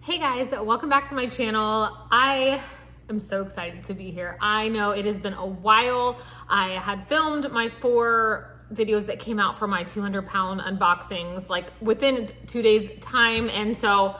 Hey guys, welcome back to my channel. I am so excited to be here. I know it has been a while. I had filmed my 4 videos that came out for my 200-pound unboxings like within 2 days time, and so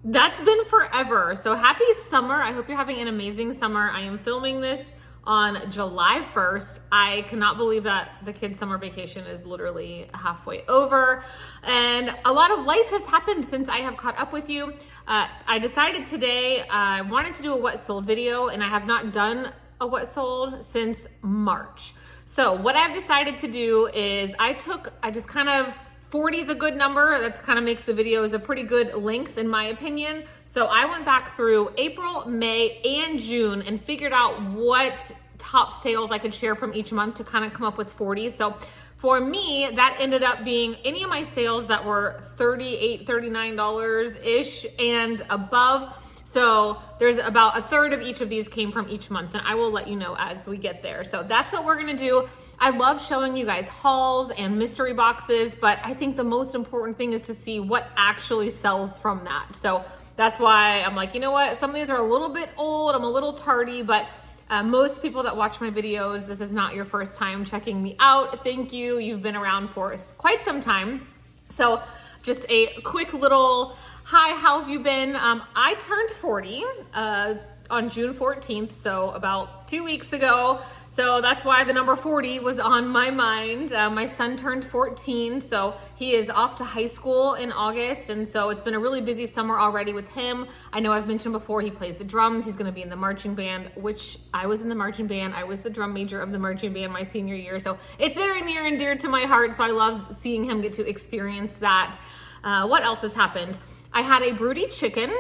that's been forever. So happy summer. I hope you're having an amazing summer. I am filming this on July 1st. I cannot believe that the kids' summer vacation is literally halfway over, and a lot of life has happened since I have caught up with you. I decided today I wanted to do a what sold video, and I have not done a what sold since March. So what I've decided to do is I just kind of, 40 is a good number. That kind of makes the videos a pretty good length in my opinion. So I went back through April, May, and June and figured out what top sales I could share from each month to kind of come up with 40. So for me, that ended up being any of my sales that were $38, $39-ish and above. So there's about a third of each of these came from each month, and I will let you know as we get there. So that's what we're gonna do. I love showing you guys hauls and mystery boxes, but I think the most important thing is to see what actually sells from that. So that's why I'm like, you know what? Some of these are a little bit old, I'm a little tardy, but most people that watch my videos, this is not your first time checking me out. Thank you, you've been around for quite some time. So just a quick little, hi, how have you been? I turned 40 on June 14th, so about 2 weeks ago. So that's why the number 40 was on my mind. My son turned 14, so he is off to high school in August, and so it's been a really busy summer already with him. I know I've mentioned before he plays the drums. He's gonna be in the marching band, which I was in the marching band. I was the drum major of the marching band my senior year, so it's very near and dear to my heart, so I love seeing him get to experience that. What else has happened? I had a broody chicken.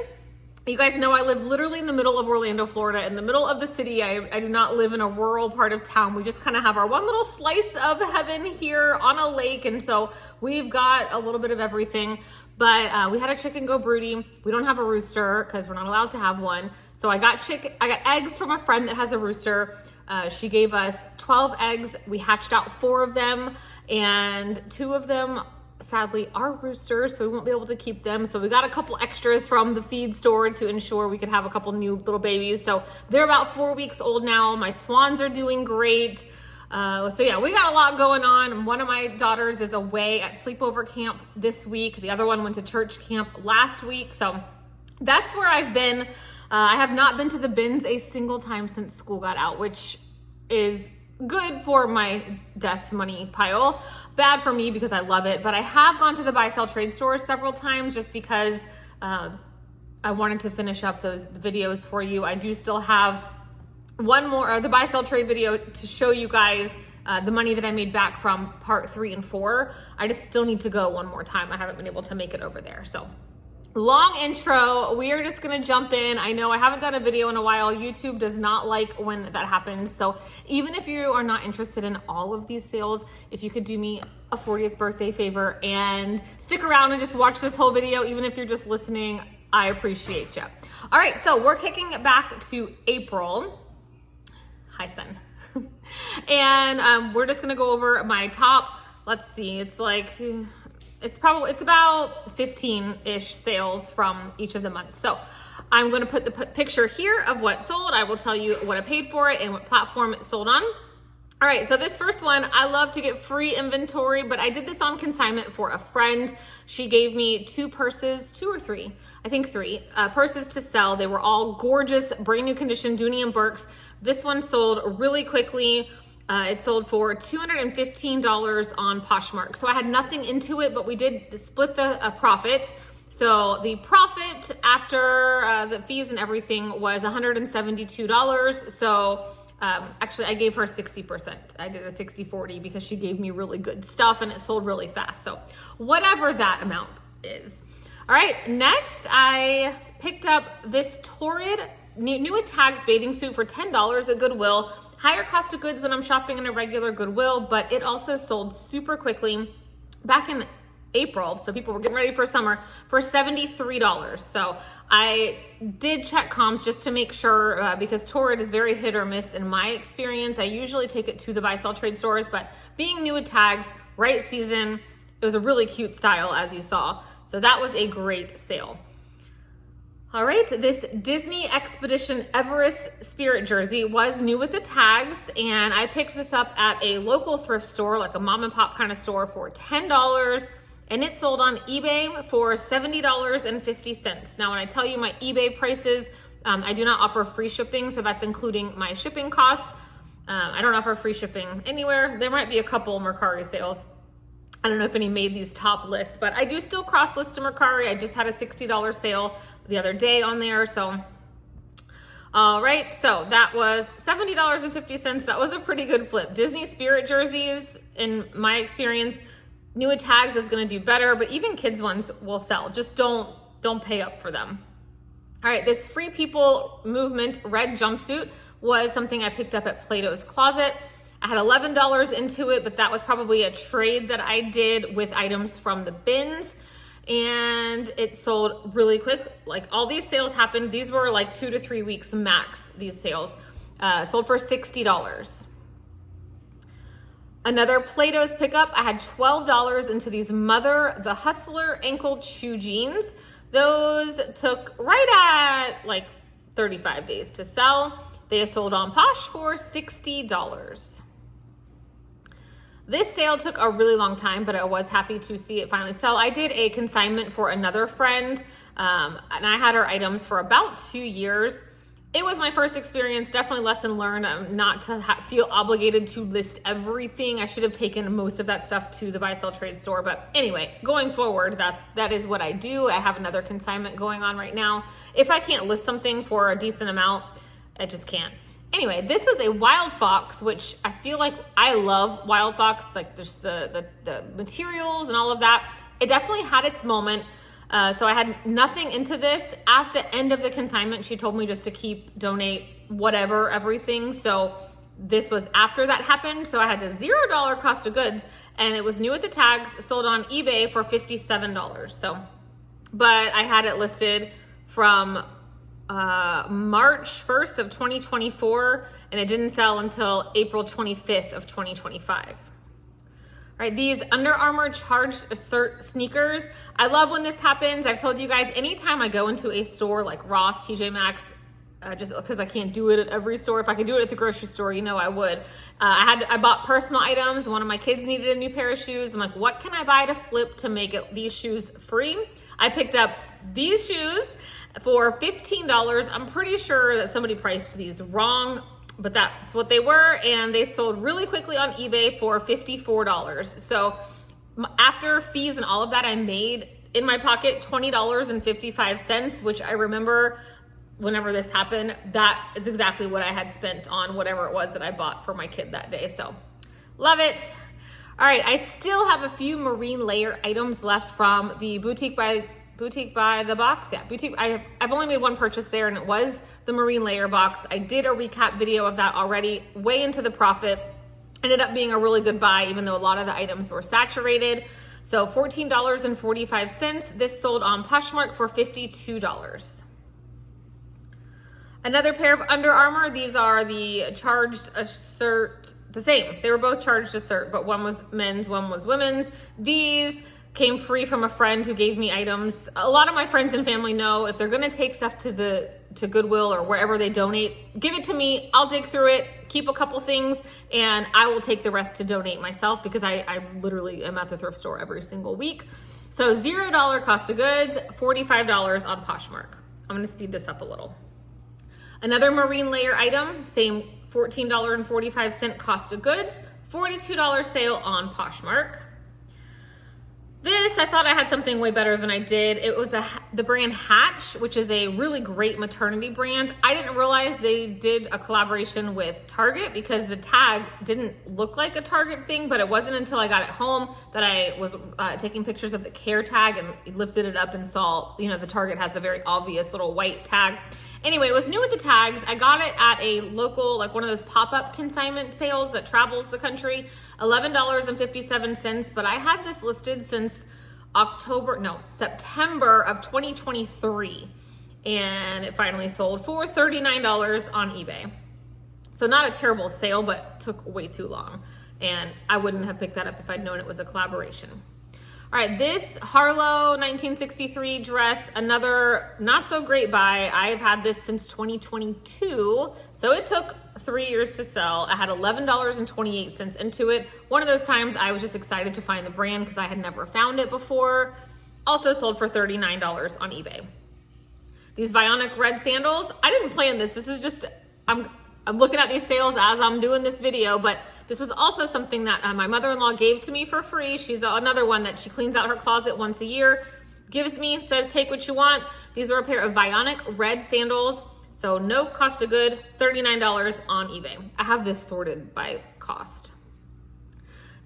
You guys know I live literally in the middle of Orlando, Florida, in the middle of the city. I do not live in a rural part of town. We just kind of have our one little slice of heaven here on a lake, and so we've got a little bit of everything. But we had a chicken go broody. We don't have a rooster because we're not allowed to have one. So I got eggs from a friend that has a rooster. She gave us 12 eggs. We hatched out 4 of them, and 2 of them sadly are roosters, so we won't be able to keep them. So we got a couple extras from the feed store to ensure we could have a couple new little babies. So they're about 4 weeks old now. My swans are doing great. So yeah, we got a lot going on. One of my daughters is away at sleepover camp this week. The other one went to church camp last week. So that's where I've been. I have not been to the bins a single time since school got out, which is good for my death money pile, bad for me because I love it. But I have gone to the buy sell trade stores several times just because I wanted to finish up those videos for you. I do still have one more, the buy sell trade video to show you guys the money that I made back from part 3 and 4. I just still need to go one more time. I haven't been able to make it over there. So long intro, we are just gonna jump in. I know I haven't done a video in a while. YouTube does not like when that happens. So even if you are not interested in all of these sales, if you could do me a 40th birthday favor and stick around and just watch this whole video, even if you're just listening, I appreciate you. All right, so we're kicking it back to April. Hi, son. And we're just gonna go over my top, let's see, it's about 15-ish sales from each of the months. So I'm going to put the picture here of what sold. I will tell you what I paid for it and what platform it sold on. All right, so this first one, I love to get free inventory, but I did this on consignment for a friend. She gave me 2 purses, 2 or 3, I think 3 purses to sell. They were all gorgeous, brand new condition, Dooney and Burke's. This one sold really quickly. It sold for $215 on Poshmark. So I had nothing into it, but we did split the profits. So the profit after the fees and everything was $172. So actually I gave her 60%. I did a 60-40 because she gave me really good stuff and it sold really fast. So whatever that amount is. All right, next I picked up this Torrid new with tags bathing suit for $10 at Goodwill. Higher cost of goods when I'm shopping in a regular Goodwill, but it also sold super quickly back in April. So people were getting ready for summer for $73. So I did check comms just to make sure because Torrid is very hit or miss in my experience. I usually take it to the buy sell trade stores, but being new with tags, right season, it was a really cute style as you saw. So that was a great sale. All right, this Disney Expedition Everest Spirit jersey was new with the tags, and I picked this up at a local thrift store, like a mom and pop kind of store, for $10, and it sold on eBay for $70.50. Now, when I tell you my eBay prices, I do not offer free shipping, so that's including my shipping cost. I don't offer free shipping anywhere. There might be a couple Mercari sales. I don't know if any made these top lists, but I do still cross list to Mercari. I just had a $60 sale the other day on there. So, all right. So that was $70.50. That was a pretty good flip. Disney Spirit jerseys, in my experience, new with tags is going to do better, but even kids ones will sell. Just don't pay up for them. All right. This Free People Movement red jumpsuit was something I picked up at Plato's Closet. I had $11 into it, but that was probably a trade that I did with items from the bins, and it sold really quick. Like, all these sales happened. These were like 2 to 3 weeks max, these sales. Sold for $60. Another Plato's pickup, I had $12 into these Mother the Hustler ankled shoe jeans. Those took right at like 35 days to sell. They sold on Posh for $60. This sale took a really long time, but I was happy to see it finally sell. I did a consignment for another friend, and I had her items for about 2 years. It was my first experience, definitely lesson learned, not to feel obligated to list everything. I should have taken most of that stuff to the buy, sell, trade store. But anyway, going forward, that is what I do. I have another consignment going on right now. If I can't list something for a decent amount, I just can't. Anyway, this was a Wild Fox, which I feel like I love Wild Fox, like just the materials and all of that. It definitely had its moment. So I had nothing into this. At the end of the consignment, she told me just to donate whatever, everything. So this was after that happened. So I had a $0 cost of goods, and it was new with the tags, sold on eBay for $57. So, but I had it listed from March 1st of 2024, and it didn't sell until April 25th of 2025. All right, these Under Armour Charged Assert sneakers. I love when this happens. I've told you guys, anytime I go into a store like Ross, TJ Maxx, just because I can't do it at every store. If I could do it at the grocery store, I would. I bought personal items. One of my kids needed a new pair of shoes. I'm like, what can I buy to flip to make these shoes free? I picked up these shoes for $15. I'm pretty sure that somebody priced these wrong, but that's what they were, and they sold really quickly on eBay for $54. So after fees and all of that, I made in my pocket $20.55, which I remember whenever this happened, that is exactly what I had spent on whatever it was that I bought for my kid that day. So love it. All right, I still have a few marine layer items left from the Boutique by the Box. Yeah, Boutique. I've only made one purchase there, and it was the marine layer box. I did a recap video of that already, way into the profit. Ended up being a really good buy, even though a lot of the items were saturated. So $14.45. This sold on Poshmark for $52. Another pair of Under Armour. These are the Charged Assert, the same. They were both Charged Assert, but one was men's, one was women's. These came free from a friend who gave me items. A lot of my friends and family know if they're gonna take stuff to Goodwill or wherever they donate, give it to me. I'll dig through it, keep a couple things, and I will take the rest to donate myself, because I literally am at the thrift store every single week. So $0 cost of goods, $45 on Poshmark. I'm gonna speed this up a little. Another marine layer item, same $14.45 cost of goods, $42 sale on Poshmark. This, I thought I had something way better than I did. It was the brand Hatch, which is a really great maternity brand. I didn't realize they did a collaboration with Target, because the tag didn't look like a Target thing, but it wasn't until I got it home that I was taking pictures of the care tag and lifted it up and saw, the Target has a very obvious little white tag. Anyway, it was new with the tags. I got it at a local, like one of those pop-up consignment sales that travels the country, $11.57, but I had this listed since September of 2023, and it finally sold for $39 on eBay. So not a terrible sale, but took way too long, and I wouldn't have picked that up if I'd known it was a collaboration. All right, this Harlow 1963 dress, another not so great buy. I've had this since 2022, so it took 3 years to sell. I had $11.28 into it. One of those times I was just excited to find the brand because I had never found it before. Also sold for $39 on eBay. These Bionic red sandals, I didn't plan this. This is just, I'm looking at these sales as I'm doing this video, but this was also something that my mother-in-law gave to me for free. She's another one that she cleans out her closet once a year, gives me, says take what you want. These were a pair of Bionic red sandals, so no cost of good, $39 on eBay. I have this sorted by cost.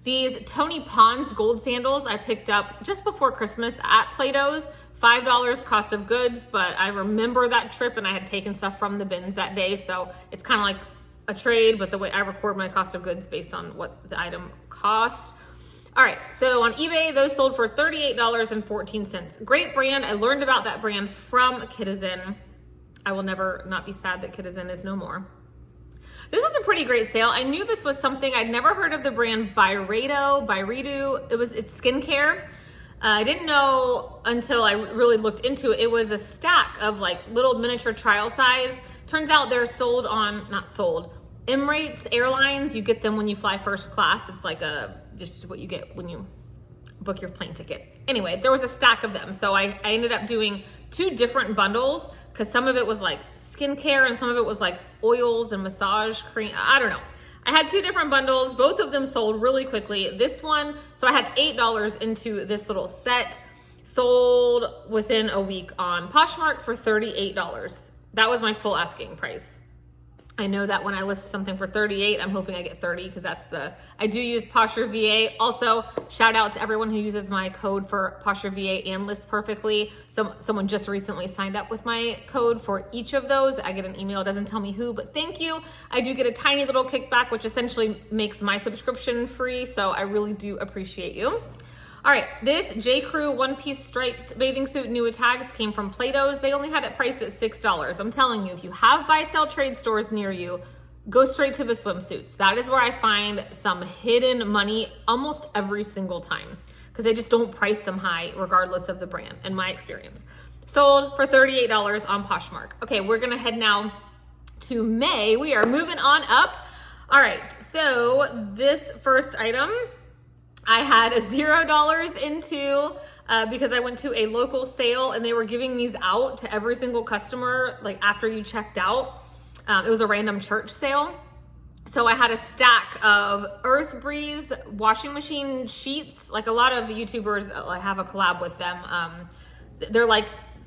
These Tony Pond's gold sandals I picked up just before Christmas at Plato's. $5 cost of goods, but I remember that trip and I had taken stuff from the bins that day, so it's kind of like a trade, but the way I record my cost of goods based on what the item cost. All right, so on eBay, those sold for $38.14. Great brand. I learned about that brand from Kitizen. I will never not be sad that Kitizen is no more. This was a pretty great sale. I knew this was something, I'd never heard of the brand Byredo. It's skincare. I didn't know until I really looked into it. It was a stack of like little miniature trial size. Turns out they're sold on, not sold, Emirates Airlines. You get them when you fly first class. It's like just what you get when you book your plane ticket. Anyway, there was a stack of them. So I ended up doing 2 different bundles because some of it was like skincare and some of it was like oils and massage cream. I don't know. I had 2 different bundles. Both of them sold really quickly. This one, so I had $8 into this little set, sold within a week on Poshmark for $38. That was my full asking price. I know that when I list something for $38, I'm hoping I get $30 because I do use Posture VA. Also, shout out to everyone who uses my code for Posture VA and List Perfectly. Someone just recently signed up with my code for each of those. I get an email, it doesn't tell me who, but thank you. I do get a tiny little kickback, which essentially makes my subscription free. So I really do appreciate you. All right, this J. Crew one-piece striped bathing suit new with tags came from Plato's. They only had it priced at $6. I'm telling you, if you have buy-sell trade stores near you, go straight to the swimsuits. That is where I find some hidden money almost every single time because they just don't price them high regardless of the brand, in my experience. Sold for $38 on Poshmark. Okay, we're gonna head now to May. We are moving on up. All right, so this first item, I had $0 into because I went to a local sale and they were giving these out to every single customer like after you checked out. It was a random church sale. So I had a stack of Earth Breeze washing machine sheets. Like a lot of YouTubers, I have a collab with them.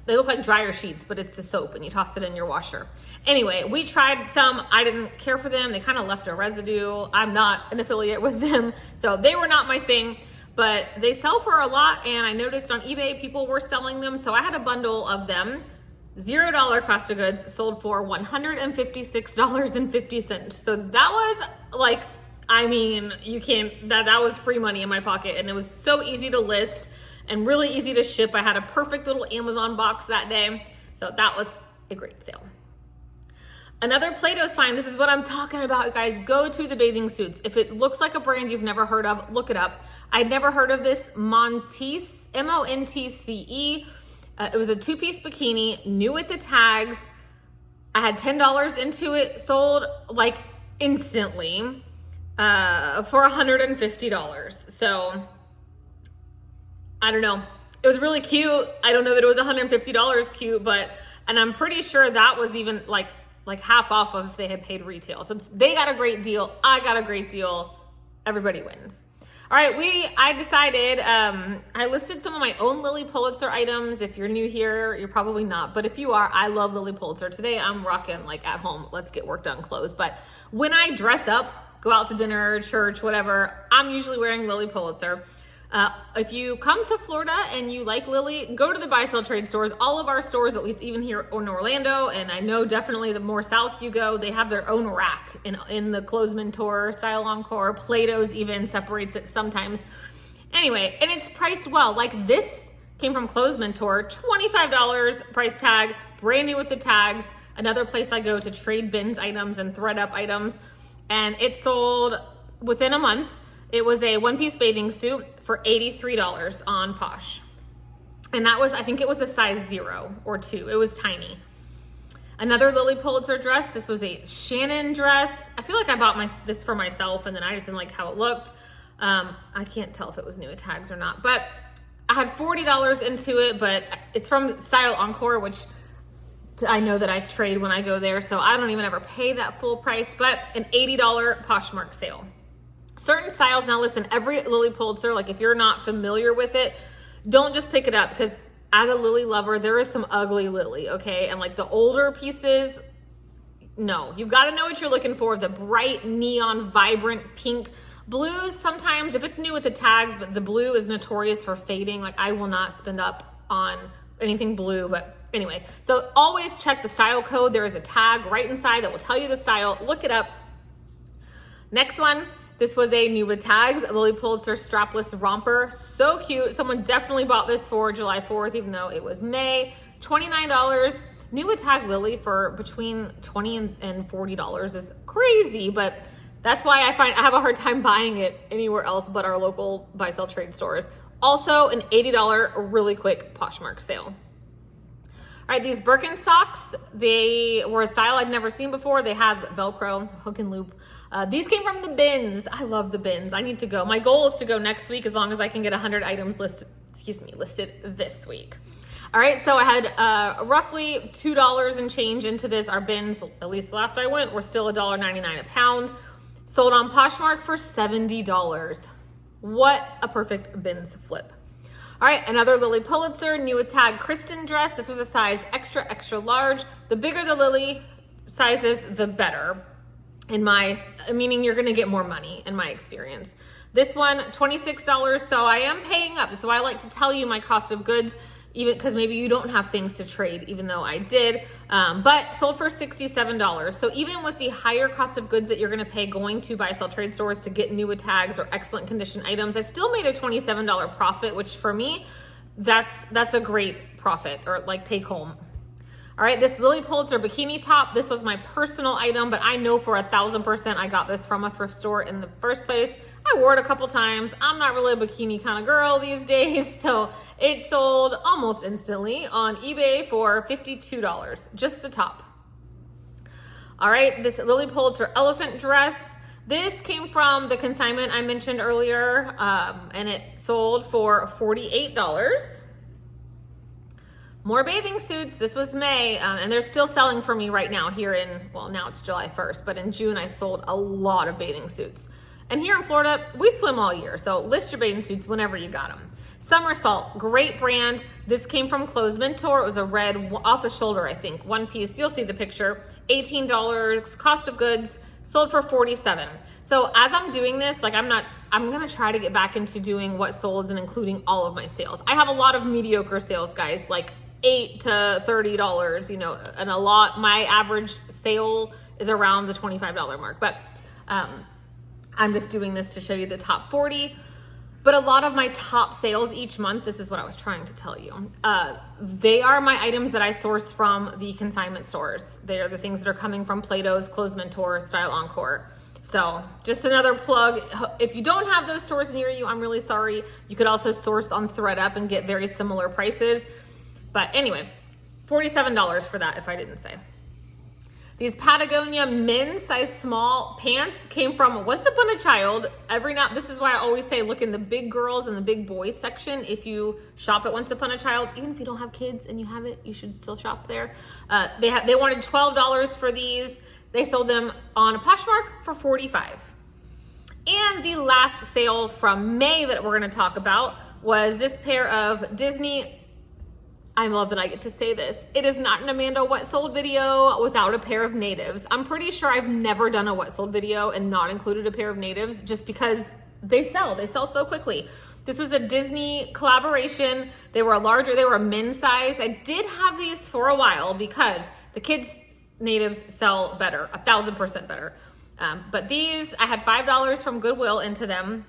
They look like dryer sheets, but it's the soap and you toss it in your washer. Anyway, we tried some. I didn't care for them. They kind of left a residue. I'm not an affiliate with them, so they were not my thing, but they sell for a lot. And I noticed on eBay, people were selling them. So I had a bundle of them, $0 cost of goods, sold for $156.50. So that was like, I mean, that was free money in my pocket. And it was so easy to list and really easy to ship. I had a perfect little Amazon box that day. So that was a great sale. Another Plato's find. This is what I'm talking about, you guys. Go to the bathing suits. If it looks like a brand you've never heard of, look it up. I'd never heard of this Montce, M-O-N-T-C-E. It was a 2-piece bikini, new with the tags. I had $10 into it, sold like instantly for $150. So I don't know. It was really cute. I don't know that it was $150 cute, and I'm pretty sure that was even like half off of if they had paid retail. So they got a great deal. I got a great deal. Everybody wins. All right, I decided, I listed some of my own Lily Pulitzer items. If you're new here, you're probably not, but if you are, I love Lily Pulitzer. Today I'm rocking like at home, let's get work done clothes. But when I dress up, go out to dinner, church, whatever, I'm usually wearing Lily Pulitzer. If you come to Florida and you like Lily, go to the buy-sell trade stores. All of our stores, at least even here in Orlando, and I know definitely the more south you go, they have their own rack in the Clothes Mentor, Style Encore, Plato's even separates it sometimes. Anyway, and it's priced well. Like this came from Clothes Mentor, $25 price tag, brand new with the tags. Another place I go to trade bins items and thread up items, and it sold within a month. It was a 1-piece bathing suit for $83 on Posh. And that was, I think it was a size 0 or 2. It was tiny. Another Lily Pulitzer dress. This was a Shannon dress. I feel like I bought this for myself and then I just didn't like how it looked. I can't tell if it was new with tags or not, but I had $40 into it, but it's from Style Encore, which I know that I trade when I go there, so I don't even ever pay that full price, but an $80 Poshmark sale. Certain styles, now listen, every Lily Pulitzer, like if you're not familiar with it, don't just pick it up, because as a Lily lover, there is some ugly Lily, okay? And like the older pieces, no, you've got to know what you're looking for. The bright, neon, vibrant pink. Blues, sometimes, if it's new with the tags, but the blue is notorious for fading. Like I will not spend up on anything blue, but anyway. So always check the style code. There is a tag right inside that will tell you the style. Look it up. Next one, this was a new with tags, Lily Pulitzer strapless romper. So cute. Someone definitely bought this for July 4th, even though it was May. $29. New with tag Lily for between $20 and $40 is crazy, but that's why I have a hard time buying it anywhere else but our local buy sell trade stores. Also an $80 really quick Poshmark sale. All right, these Birkenstocks, they were a style I'd never seen before. They have Velcro, hook and loop. These came from the bins. I love the bins. I need to go. My goal is to go next week as long as I can get 100 items listed this week. All right, so I had roughly $2 and change into this. Our bins, at least last I went, were still $1.99 a pound. Sold on Poshmark for $70. What a perfect bins flip. All right, another Lily Pulitzer, new with tag Kristen dress. This was a size extra, extra large. The bigger the Lily sizes, the better. Meaning you're gonna get more money in my experience. This one, $26, so I am paying up. That's why I like to tell you my cost of goods, even because maybe you don't have things to trade, even though I did, but sold for $67. So even with the higher cost of goods that you're gonna pay going to buy sell trade stores to get new with tags or excellent condition items, I still made a $27 profit, which for me, that's a great profit or like take home. All right, this Lily Pulitzer bikini top, this was my personal item, but I know for 1,000% I got this from a thrift store in the first place. I wore it a couple times. I'm not really a bikini kind of girl these days, so it sold almost instantly on eBay for $52, just the top. All right, this Lily Pulitzer elephant dress. This came from the consignment I mentioned earlier, and it sold for $48. More bathing suits. This was May, and they're still selling for me right now here in, well, now it's July 1st, but in June I sold a lot of bathing suits. And here in Florida, we swim all year, so list your bathing suits whenever you got them. Somersault, great brand. This came from Clothes Mentor. It was a red off the shoulder, I think, one piece. You'll see the picture. $18, cost of goods, sold for $47. So as I'm doing this, like I'm gonna try to get back into doing what solds and including all of my sales. I have a lot of mediocre sales, guys, like $8 to $30, you know, and a lot, my average sale is around the $25 mark, but I'm just doing this to show you the top 40. But a lot of my top sales each month, this is what I was trying to tell you. They are my items that I source from the consignment stores. They are the things that are coming from Plato's, Clothes Mentor, Style Encore. So just another plug. If you don't have those stores near you, I'm really sorry. You could also source on ThredUp and get very similar prices. But anyway, $47 for that if I didn't say. These Patagonia men's size small pants came from Once Upon a Child. This is why I always say look in the big girls and the big boys section if you shop at Once Upon a Child. Even if you don't have kids and you have it, you should still shop there. They wanted $12 for these. They sold them on Poshmark for $45. And the last sale from May that we're gonna talk about was this pair of Disney. I love that I get to say this. It is not an Amanda what sold video without a pair of natives. I'm pretty sure I've never done a what sold video and not included a pair of natives just because they sell so quickly. This was a Disney collaboration. They were a men's size. I did have these for a while because the kids natives sell better, 1,000% better. But these, I had $5 from Goodwill into them.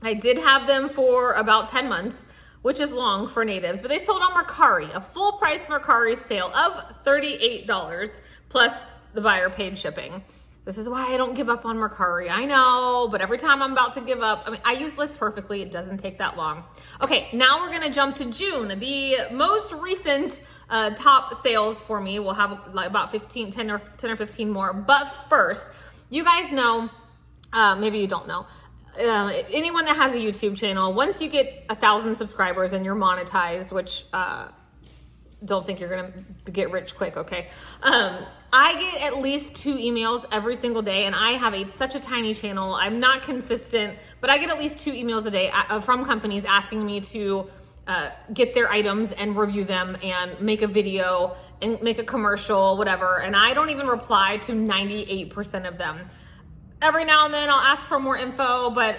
I did have them for about 10 months. Which is long for natives, but they sold on Mercari, a full price Mercari sale of $38 plus the buyer paid shipping. This is why I don't give up on Mercari. I know, but every time I'm about to give up, I mean, I use lists perfectly. It doesn't take that long. Okay, now we're gonna jump to June. The most recent top sales for me. We'll have like about 10 or 15 more. But first, you guys know, maybe you don't know, anyone that has a YouTube channel, once you get 1,000 subscribers and you're monetized, which don't think you're gonna get rich quick, okay? I get at least 2 emails every single day, and I have such a tiny channel. I'm not consistent, but I get at least 2 emails a day from companies asking me to get their items and review them and make a video and make a commercial, whatever. And I don't even reply to 98% of them. Every now and then I'll ask for more info, but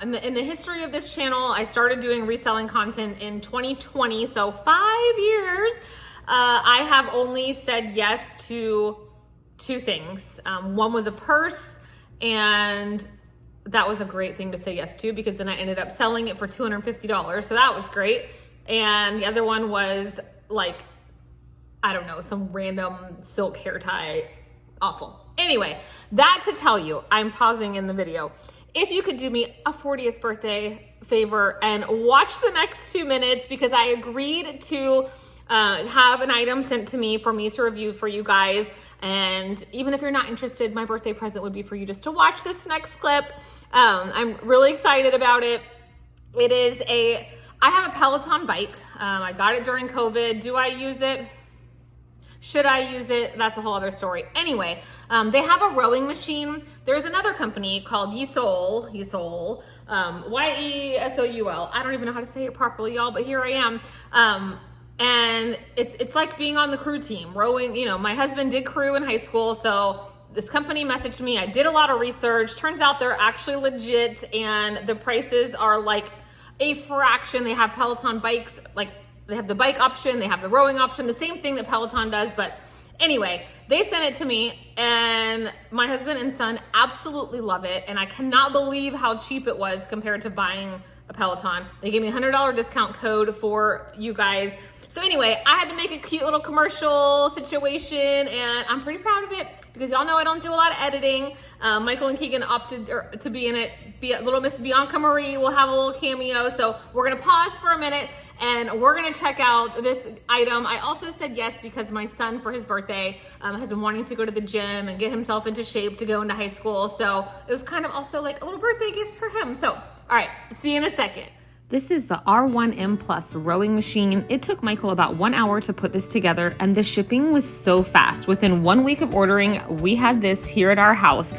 in the history of this channel, I started doing reselling content in 2020, so 5 years. I have only said yes to 2 things. One was a purse, and that was a great thing to say yes to because then I ended up selling it for $250. So that was great. And the other one was like, I don't know, some random silk hair tie. Awful. Anyway, that to tell you, I'm pausing in the video. If you could do me a 40th birthday favor and watch the next 2 minutes, because I agreed to have an item sent to me for me to review for you guys. And even if you're not interested, my birthday present would be for you just to watch this next clip. I'm really excited about it. I have a Peloton bike. I got it during COVID. Do I use it? Should I use it? That's a whole other story. Anyway, they have a rowing machine. There's another company called Yesoul, Yesoul, Y-E-S-O-U-L. I don't even know how to say it properly, y'all, but here I am. And it's like being on the crew team, rowing. You know, my husband did crew in high school, so this company messaged me. I did a lot of research. Turns out they're actually legit, and the prices are like a fraction. They have Peloton bikes, like they have the bike option, they have the rowing option, the same thing that Peloton does. But anyway, they sent it to me, and my husband and son absolutely love it. And I cannot believe how cheap it was compared to buying a Peloton. They gave me a $100 discount code for you guys. So anyway, I had to make a cute little commercial situation, and I'm pretty proud of it because y'all know I don't do a lot of editing. Michael and Keegan opted to be in it. Little Miss Bianca Marie will have a little cameo. So we're gonna pause for a minute and we're gonna check out this item. I also said yes because my son, for his birthday, has been wanting to go to the gym and get himself into shape to go into high school. So it was kind of also like a little birthday gift for him. So, all right, see you in a second. This is the R1M PLUS rowing machine. It took Michael about 1 hour to put this together, and the shipping was so fast. Within 1 week of ordering, we had this here at our house.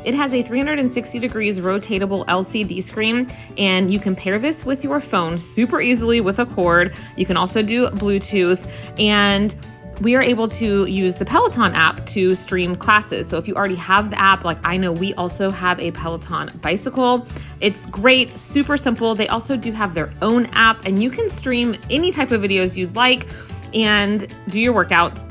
It has a 360 degrees rotatable LCD screen, and you can pair this with your phone super easily with a cord. You can also do Bluetooth, and we are able to use the Peloton app to stream classes. So if you already have the app, like I know we also have a Peloton bicycle. It's great, super simple. They also do have their own app, and you can stream any type of videos you'd like and do your workouts.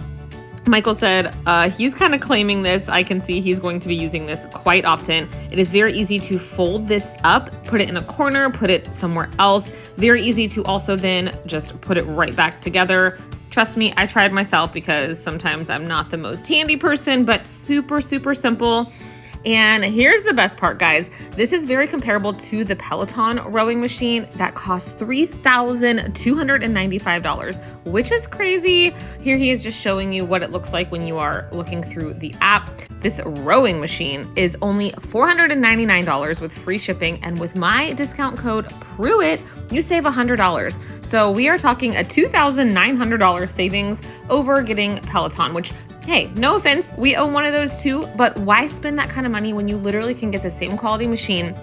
Michael said he's kind of claiming this. I can see he's going to be using this quite often. It is very easy to fold this up, put it in a corner, put it somewhere else. Very easy to also then just put it right back together. Trust me, I tried myself because sometimes I'm not the most handy person, but super, super simple. And here's the best part, guys. This is very comparable to the Peloton rowing machine that costs $3,295, which is crazy. Here he is just showing you what it looks like when you are looking through the app. This rowing machine is only $499 with free shipping, and with my discount code PRUITT, you save $100. So we are talking a $2,900 savings over getting Peloton, which, hey, no offense, we own one of those too, but why spend that kind of money when you literally can get the same quality machine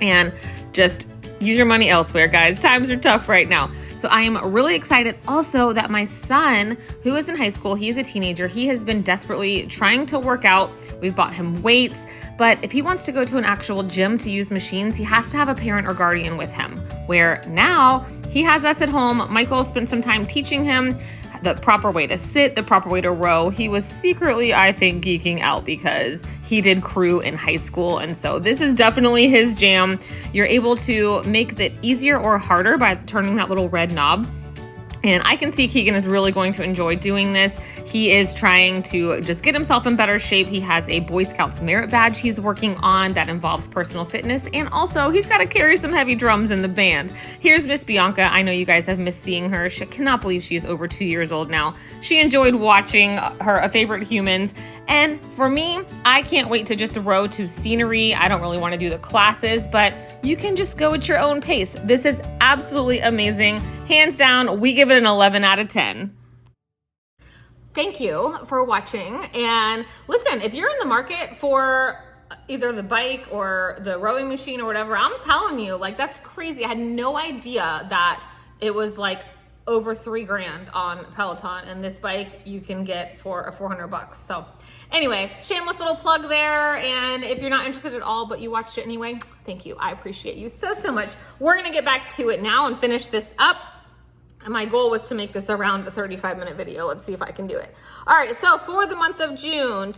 and just use your money elsewhere, guys? Times are tough right now. So I am really excited also that my son, who is in high school, he's a teenager, he has been desperately trying to work out. We've bought him weights, but if he wants to go to an actual gym to use machines, he has to have a parent or guardian with him, where now he has us at home. Michael spent some time teaching him the proper way to sit, the proper way to row. He was secretly, I think, geeking out because he did crew in high school. And so this is definitely his jam. You're able to make it easier or harder by turning that little red knob. And I can see Keegan is really going to enjoy doing this. He is trying to just get himself in better shape. He has a Boy Scouts merit badge he's working on that involves personal fitness, and also he's got to carry some heavy drums in the band. Here's Miss Bianca. I know you guys have missed seeing her. She cannot believe she's over 2 years old now. She enjoyed watching her A Favorite Humans, and for me, I can't wait to just row to scenery. I don't really want to do the classes, but you can just go at your own pace. This is absolutely amazing. Hands down, we give it an 11 out of 10. Thank you for watching. And listen, if you're in the market for either the bike or the rowing machine or whatever, I'm telling you, like, that's crazy. I had no idea that it was like over $3,000 on Peloton, and this bike you can get for $400. So anyway, shameless little plug there. And if you're not interested at all, but you watched it anyway, thank you. I appreciate you so, so much. We're gonna get back to it now and finish this up. And my goal was to make this around a 35-minute video. Let's see if I can do it. All right, so for the month of June,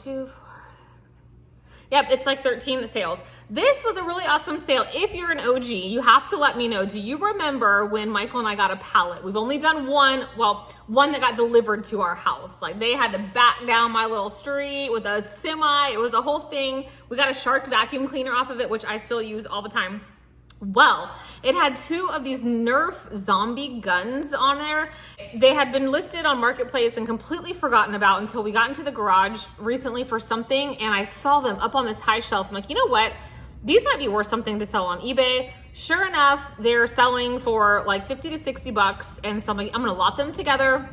yep, it's like 13 sales. This was a really awesome sale. If you're an OG, you have to let me know. Do you remember when Michael and I got a pallet? We've only done one that got delivered to our house. Like, they had to back down my little street with a semi. It was a whole thing. We got a Shark vacuum cleaner off of it, which I still use all the time. Well, it had 2 of these Nerf zombie guns on there. They had been listed on Marketplace and completely forgotten about until we got into the garage recently for something, and I saw them up on this high shelf. I'm like, you know what? These might be worth something to sell on eBay. Sure enough, they're selling for like 50 to 60 bucks, and so I'm like, I'm gonna lot them together,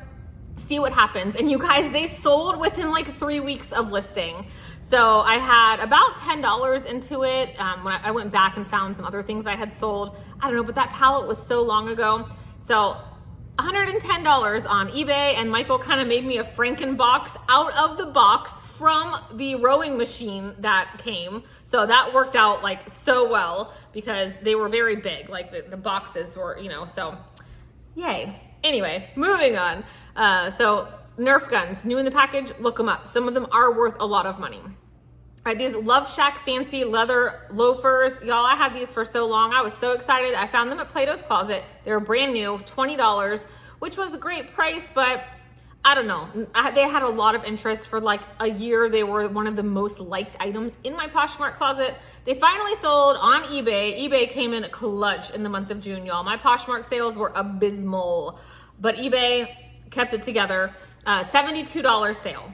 see what happens. And you guys, they sold within like 3 weeks of listing. So I had about $10 into it. When I went back and found some other things I had sold. I don't know, but that pallet was so long ago. So $110 on eBay, and Michael kind of made me a Frankenbox out of the box from the rowing machine that came. So that worked out like so well because they were very big. Like the boxes were, so yay. Anyway, moving on. So Nerf guns, new in the package, look them up. Some of them are worth a lot of money. All right, these Love Shack fancy leather loafers. Y'all, I had these for so long. I was so excited. I found them at Plato's Closet. They were brand new, $20, which was a great price, but I don't know. They had a lot of interest for like a year. They were one of the most liked items in my Poshmark closet. They finally sold on eBay. eBay came in clutch in the month of June, y'all. My Poshmark sales were abysmal, but eBay kept it together. $72 sale.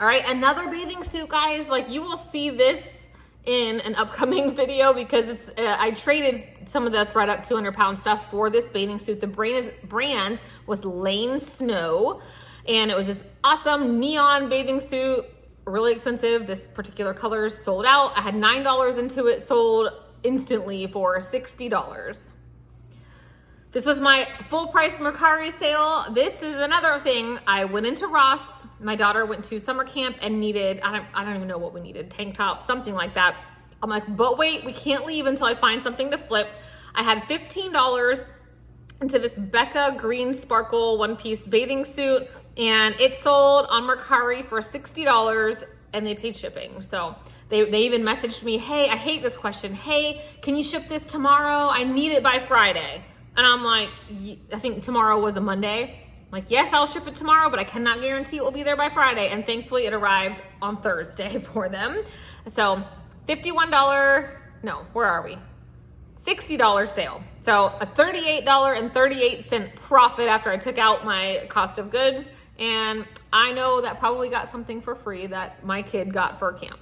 All right, another bathing suit, guys. Like, you will see this in an upcoming video because it's I traded some of the ThredUp 200-pound stuff for this bathing suit. The brand was Lane Snow, and it was this awesome neon bathing suit, really expensive. This particular color is sold out. I had $9 into it, sold instantly for $60. This was my full price Mercari sale. This is another thing. I went into Ross. My daughter went to summer camp and needed, I don't even know what we needed, tank top, something like that. I'm like, but wait, we can't leave until I find something to flip. I had $15 into this Becca green sparkle one-piece bathing suit, and it sold on Mercari for $60, and they paid shipping. So they even messaged me, hey, I hate this question. Hey, can you ship this tomorrow? I need it by Friday. And I'm like, I think tomorrow was a Monday. I'm like, yes, I'll ship it tomorrow, but I cannot guarantee it will be there by Friday. And thankfully it arrived on Thursday for them. So $60 sale. So a $38.38 profit after I took out my cost of goods. And I know that probably got something for free that my kid got for camp.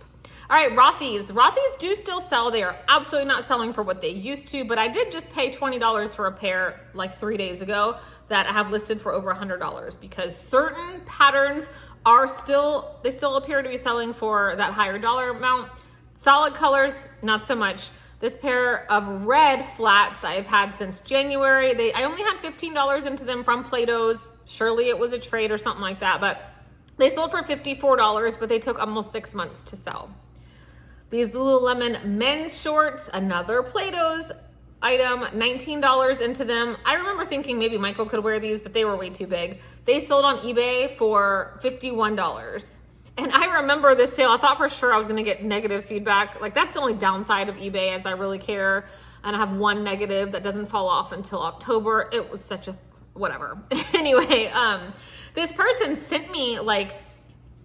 All right, Rothy's. Rothy's do still sell. They are absolutely not selling for what they used to, but I did just pay $20 for a pair like 3 days ago that I have listed for over $100 because certain patterns are still appear to be selling for that higher dollar amount. Solid colors, not so much. This pair of red flats I've had since January. I only had $15 into them from Plato's. Surely it was a trade or something like that, but they sold for $54, but they took almost 6 months to sell. These Lululemon men's shorts, another Plato's item, $19 into them. I remember thinking maybe Michael could wear these, but they were way too big. They sold on eBay for $51. And I remember this sale. I thought for sure I was gonna get negative feedback. Like, that's the only downside of eBay, as I really care. And I have one negative that doesn't fall off until October. It was such a whatever. Anyway, This person sent me like,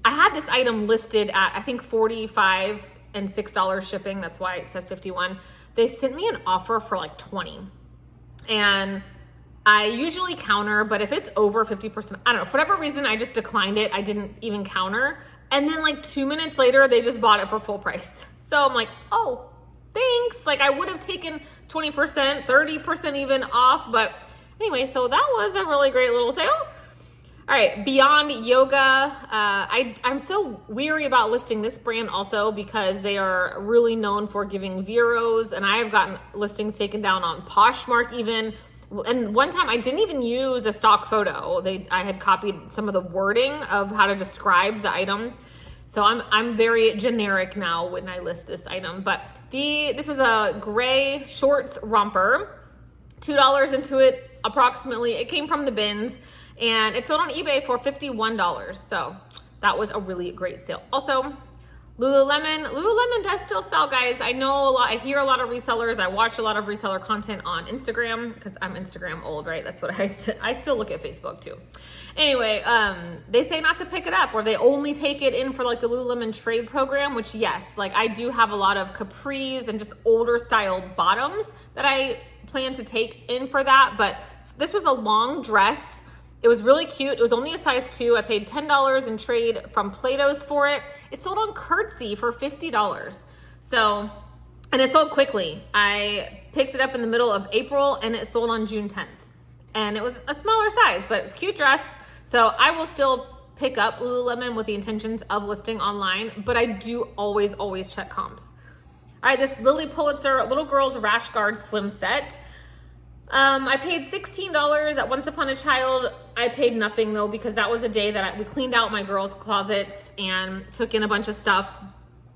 I had this item listed at I think $45 and $6 shipping. That's why it says 51. They sent me an offer for like 20. And I usually counter, but if it's over 50%, I don't know, for whatever reason, I just declined it. I didn't even counter. And then like 2 minutes later, they just bought it for full price. So I'm like, oh, thanks. Like I would have taken 20%, 30% even off. But anyway, so that was a really great little sale. All right, Beyond Yoga. I'm so weary about listing this brand also because they are really known for giving Veros, and I have gotten listings taken down on Poshmark even. And one time I didn't even use a stock photo. I had copied some of the wording of how to describe the item. So I'm very generic now when I list this item. But this was a gray shorts romper, $2 into it approximately. It came from the bins. And it sold on eBay for $51. So that was a really great sale. Also, Lululemon does still sell, guys. I know a lot, I hear a lot of resellers. I watch a lot of reseller content on Instagram because I'm Instagram old, right? That's what I still look at Facebook too. Anyway, they say not to pick it up, or they only take it in for like the Lululemon trade program, which yes, like I do have a lot of capris and just older style bottoms that I plan to take in for that. But this was a long dress. It was really cute. It was only a size 2. I paid $10 in trade from Plato's for it. It sold on Curtsy for $50. So, and it sold quickly. I picked it up in the middle of April and it sold on June 10th. And it was a smaller size, but it was a cute dress. So I will still pick up Lululemon with the intentions of listing online, but I do always check comps. All right, this Lily Pulitzer Little Girls Rash Guard swim set. I paid $16 at Once Upon a Child. I paid nothing though, because that was a day that we cleaned out my girls' closets and took in a bunch of stuff.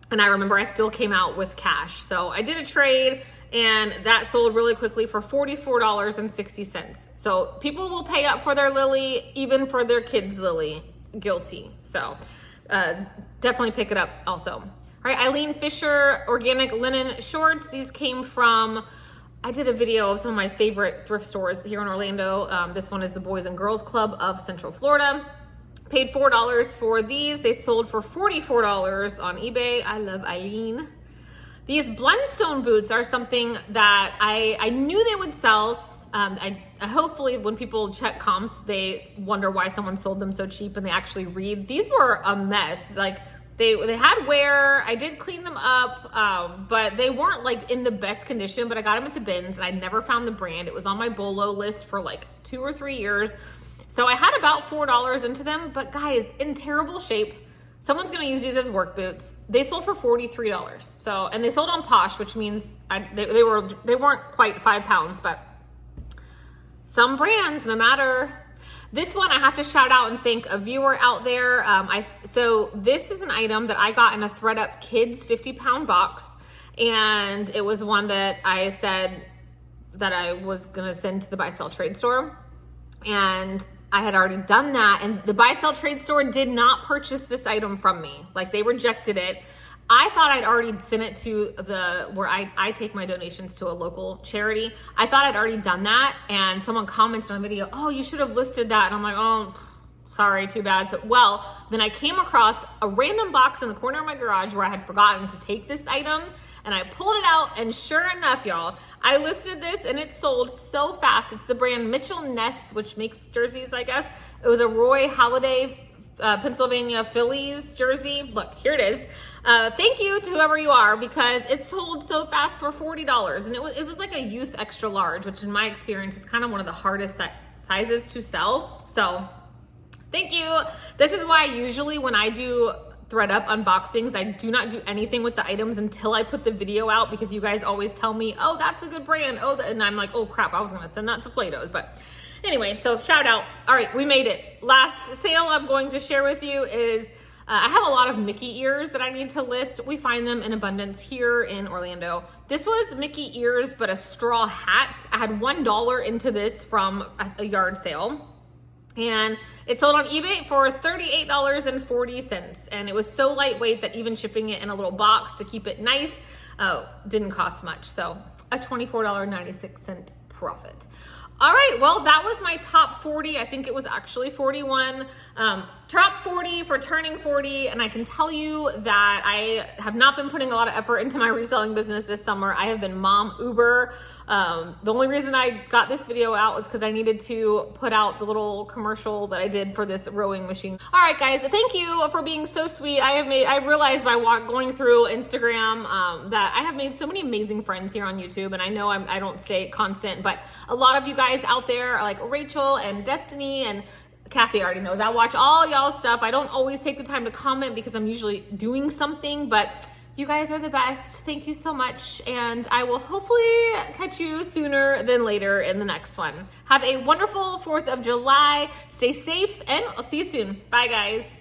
And I remember I still came out with cash. So I did a trade and that sold really quickly for $44.60. So people will pay up for their Lily, even for their kids' Lily. Guilty. So definitely pick it up also. All right, Eileen Fisher Organic Linen Shorts. These came from, I did a video of some of my favorite thrift stores here in Orlando. This one is the Boys and Girls Club of Central Florida. Paid $4 for these. They sold for $44 on eBay. I love Eileen. These Blundstone boots are something that I knew they would sell. I hopefully when people check comps, they wonder why someone sold them so cheap and they actually read. These were a mess. Like they had wear. I did clean them up, but they weren't like in the best condition, but I got them at the bins and I never found the brand. It was on my BOLO list for like 2 or 3 years. So I had about $4 into them, but guys, in terrible shape. Someone's gonna use these as work boots. They sold for $43. So, and they sold on Posh, which means they weren't quite 5 pounds, but some brands, no matter. This one, I have to shout out and thank a viewer out there. So this is an item that I got in a ThredUp Kids 50-pound box. And it was one that I said that I was gonna send to the buy sell trade store. And I had already done that. And the buy sell trade store did not purchase this item from me. Like they rejected it. I thought I'd already sent it to where I take my donations to a local charity. I thought I'd already done that. And someone commented on the video, oh, you should have listed that. And I'm like, oh, sorry, too bad. So, well, then I came across a random box in the corner of my garage where I had forgotten to take this item. And I pulled it out, and sure enough, y'all, I listed this and it sold so fast. It's the brand Mitchell Ness, which makes jerseys, I guess. It was a Roy Halladay, Pennsylvania Phillies jersey. Look, here it is. Thank you to whoever you are, because it sold so fast for $40. And it was like a youth extra large, which in my experience is kind of one of the hardest sizes to sell. So thank you. This is why usually when I do ThredUp unboxings, I do not do anything with the items until I put the video out, because you guys always tell me, oh, that's a good brand. Oh, and I'm like, oh crap, I was gonna send that to Plato's. But anyway, so shout out. All right, we made it. Last sale I'm going to share with you is, I have a lot of Mickey ears that I need to list. We find them in abundance here in Orlando. This was Mickey ears, but a straw hat. I had $1 into this from a yard sale. And it sold on eBay for $38.40. And it was so lightweight that even shipping it in a little box to keep it nice, didn't cost much. So a $24.96 profit. All right, well, that was my top 40. I think it was actually 41. Top 40 for turning 40. And I can tell you that I have not been putting a lot of effort into my reselling business this summer. I have been mom uber. The only reason I got this video out was because I needed to put out the little commercial that I did for this rowing machine. All right, guys, thank you for being so sweet. I realized by going through Instagram that I have made so many amazing friends here on YouTube, and I know I don't stay constant, but a lot of you guys out there are like Rachel and Destiny and Kathy already knows. I watch all y'all stuff. I don't always take the time to comment because I'm usually doing something, but you guys are the best. Thank you so much. And I will hopefully catch you sooner than later in the next one. Have a wonderful 4th of July. Stay safe, and I'll see you soon. Bye, guys.